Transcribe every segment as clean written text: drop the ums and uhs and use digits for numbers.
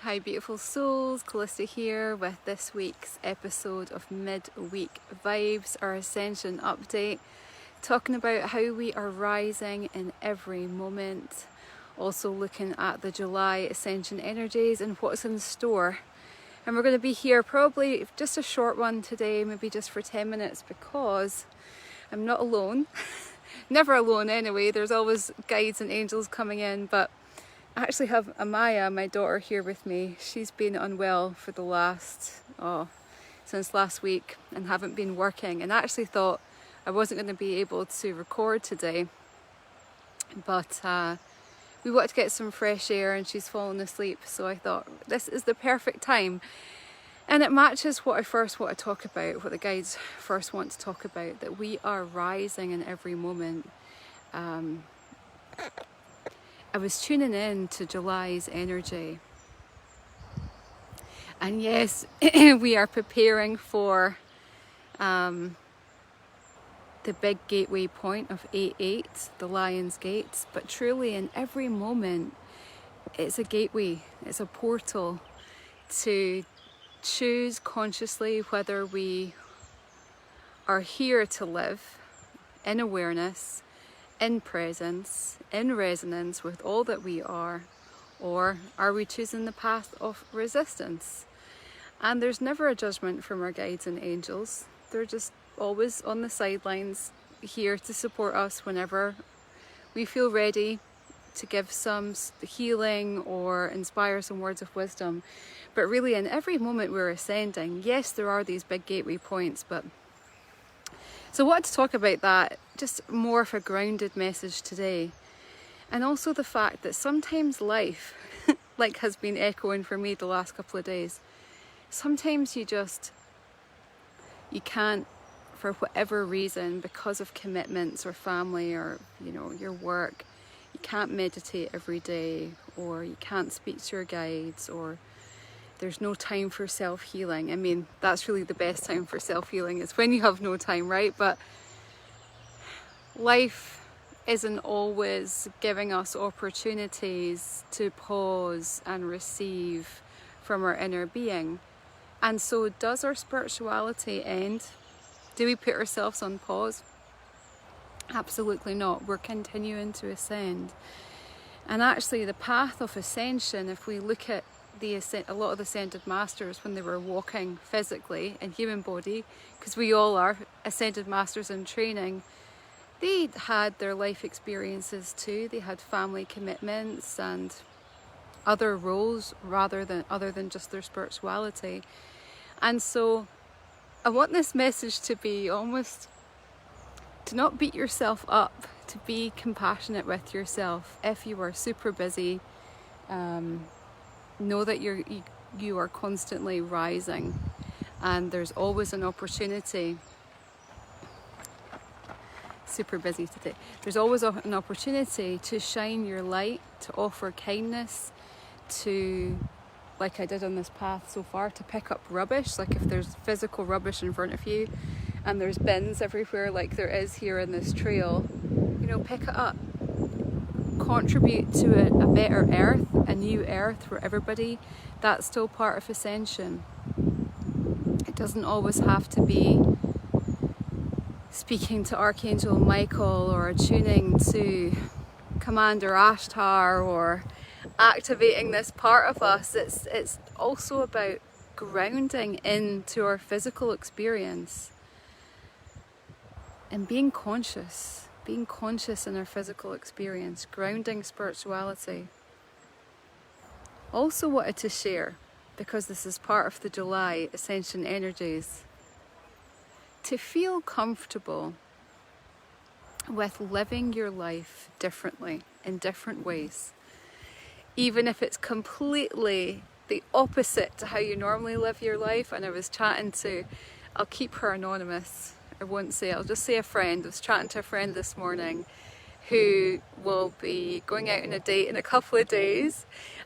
Hi beautiful souls, Calista here with this week's episode of Midweek Vibes, our Ascension update, talking about how we are rising in every moment, also looking at the July Ascension energies and what's in store. And we're going to be here probably just a short one today, maybe just for 10 minutes, because I'm not alone. Never alone anyway, there's always guides and angels coming in, but I actually have Amaya, my daughter, here with me. She's been unwell for the since last week and haven't been working, and I actually thought I wasn't going to be able to record today, but we wanted to get some fresh air and she's fallen asleep, so I thought this is the perfect time. And it matches what I first want to talk about, what the guides first want to talk about, that we are rising in every moment. I was tuning in to July's energy, and yes, we are preparing for the big gateway point of 8-8, the Lion's Gates, but truly in every moment it's a gateway, it's a portal to choose consciously whether we are here to live in awareness, in presence, in resonance with all that we are, or are we choosing the path of resistance? And there's never a judgment from our guides and angels. They're just always on the sidelines, here to support us whenever we feel ready to give some healing or inspire some words of wisdom. But really in every moment we're ascending. Yes, there are these big gateway points, but so I wanted to talk about that, just more of a grounded message today. And also the fact that sometimes life, like has been echoing for me the last couple of days, sometimes you can't, for whatever reason, because of commitments or family or, your work, you can't meditate every day, or you can't speak to your guides, or there's no time for self-healing. I mean, that's really the best time for self-healing, is when you have no time, right? But life isn't always giving us opportunities to pause and receive from our inner being. And so does our spirituality end? Do we put ourselves on pause? Absolutely not. We're continuing to ascend. And actually the path of ascension, if we look at a lot of the ascended masters when they were walking physically in human body, because we all are ascended masters in training, they had their life experiences too. They had family commitments and other roles other than just their spirituality. And so I want this message to be almost to not beat yourself up, to be compassionate with yourself. If you are super busy, know that you are constantly rising, and there's always an opportunity. Super busy today. There's always an opportunity to shine your light, to offer kindness, to, like I did on this path so far, to pick up rubbish. Like if there's physical rubbish in front of you and there's bins everywhere like there is here in this trail, pick it up. Contribute to a better earth, a new earth for everybody. That's still part of ascension. It doesn't always have to be speaking to Archangel Michael or tuning to Commander Ashtar or activating this part of us. It's also about grounding into our physical experience and being conscious in our physical experience, grounding spirituality. Also wanted to share, because this is part of the July Ascension energies, to feel comfortable with living your life differently, in different ways. Even if it's completely the opposite to how you normally live your life. And I was chatting to, I'll keep her anonymous, I'll just say a friend. I was chatting to a friend this morning who will be going out on a date in a couple of days,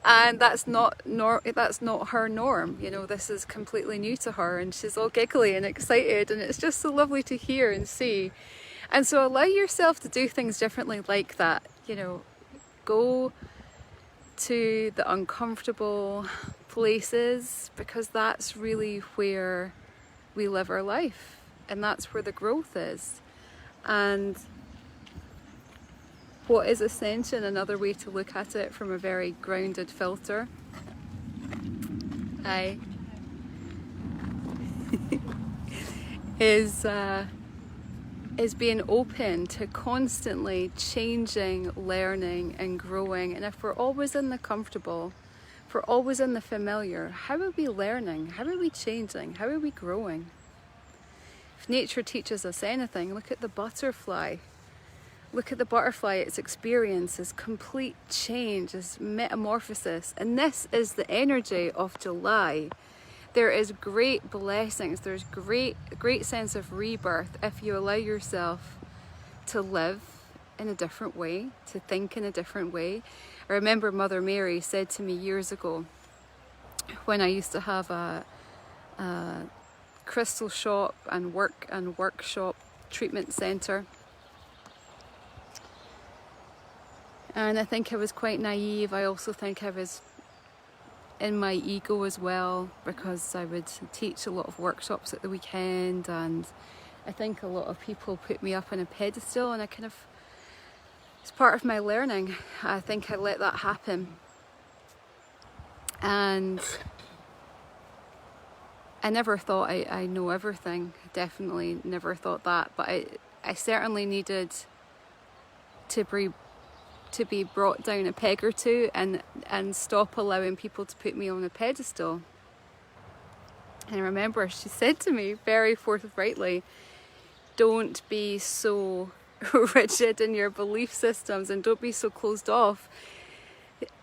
and that's not her norm. This is completely new to her, and she's all giggly and excited, and it's just so lovely to hear and see. And so allow yourself to do things differently like that. Go to the uncomfortable places, because that's really where we live our life, and that's where the growth is. And what is Ascension? Another way to look at it from a very grounded filter. Is being open to constantly changing, learning and growing. And if we're always in the comfortable, if we're always in the familiar, how are we learning? How are we changing? How are we growing? If nature teaches us anything, look at the butterfly. Look at the butterfly, its experience is complete change, is metamorphosis. And this is the energy of July. There is great blessings, there's great sense of rebirth if you allow yourself to live in a different way, to think in a different way. I remember Mother Mary said to me years ago, when I used to have a crystal shop and workshop treatment centre. And I think I was quite naive. I also think I was in my ego as well, because I would teach a lot of workshops at the weekend, and I think a lot of people put me up on a pedestal, and it's part of my learning. I think I let that happen, and I never thought I know everything. Definitely never thought that, but I certainly needed to be brought down a peg or two and stop allowing people to put me on a pedestal. And I remember she said to me very forthrightly, don't be so rigid in your belief systems and don't be so closed off.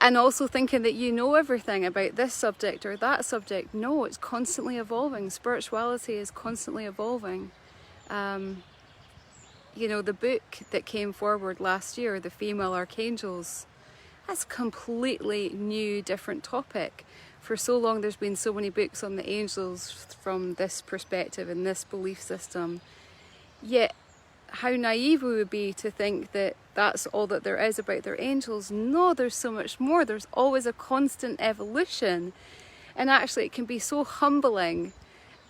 And also thinking that you know everything about this subject or that subject. No, it's constantly evolving. Spirituality is constantly evolving. You know, the book that came forward last year, The Female Archangels, that's a completely new, different topic. For so long there's been so many books on the angels from this perspective and this belief system. Yet, how naive we would be to think that that's all that there is about their angels. No, there's so much more. There's always a constant evolution. And actually it can be so humbling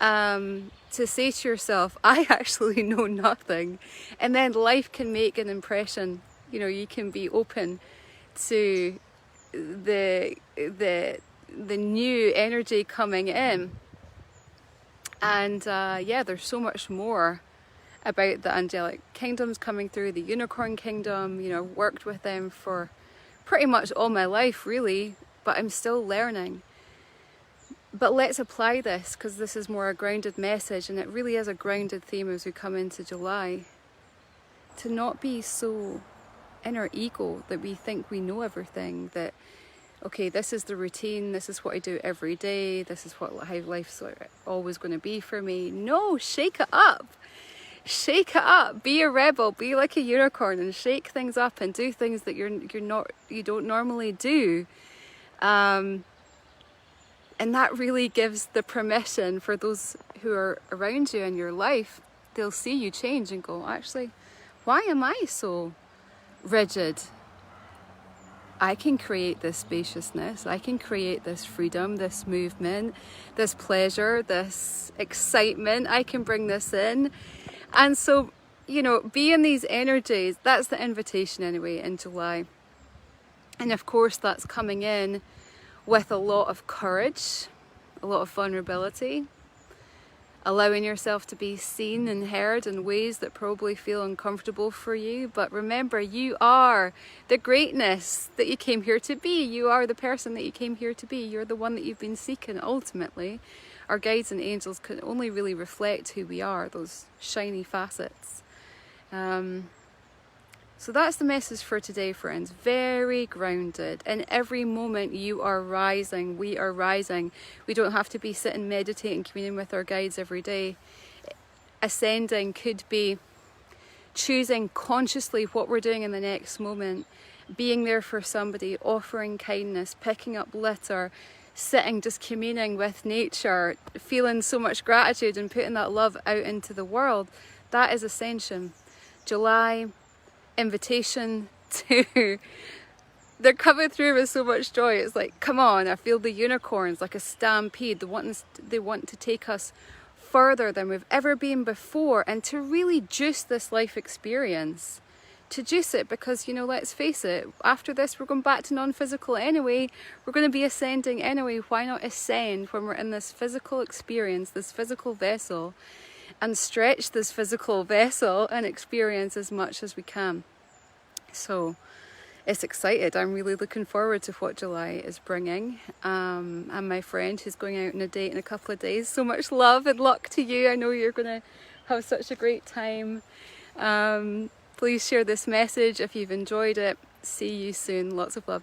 to say to yourself, I actually know nothing. And then life can make an impression. You know, you can be open to the new energy coming in. And yeah, there's so much more about the angelic kingdoms coming through, the unicorn kingdom. You know, worked with them for pretty much all my life, really, but I'm still learning. But let's apply this, because this is more a grounded message, and it really is a grounded theme as we come into July. To not be so in our ego that we think we know everything, that, okay, this is the routine, this is what I do every day, this is how life's always going to be for me. No, shake it up. Shake it up. Be a rebel. Be like a unicorn and shake things up and do things that you don't normally do. And that really gives the permission for those who are around you in your life. They'll see you change and go, actually, why am I so rigid? I can create this spaciousness. I can create this freedom, this movement, this pleasure, this excitement. I can bring this in. And so, you know, be in these energies. That's the invitation anyway in July. And of course, that's coming in with a lot of courage, a lot of vulnerability, allowing yourself to be seen and heard in ways that probably feel uncomfortable for you. But remember, you are the greatness that you came here to be. You are the person that you came here to be. You're the one that you've been seeking ultimately. Our guides and angels can only really reflect who we are, those shiny facets. So that's the message for today, friends. Very grounded. In every moment you are rising, we are rising. We don't have to be sitting, meditating, communing with our guides every day. Ascending could be choosing consciously what we're doing in the next moment, being there for somebody, offering kindness, picking up litter, sitting, just communing with nature, feeling so much gratitude and putting that love out into the world. That is Ascension. July, invitation to they're coming through with so much joy. It's like, come on, I feel the unicorns like a stampede. They want to take us further than we've ever been before, and to really juice this life experience. To juice it, because, you know, let's face it, after this we're going back to non-physical anyway. We're going to be ascending anyway. Why not ascend when we're in this physical experience, this physical vessel, and stretch this physical vessel and experience as much as we can? So it's excited. I'm really looking forward to what July is bringing. And my friend who's going out on a date in a couple of days, so much love and luck to you. I know you're going to have such a great time. Please share this message if you've enjoyed it. See you soon. Lots of love.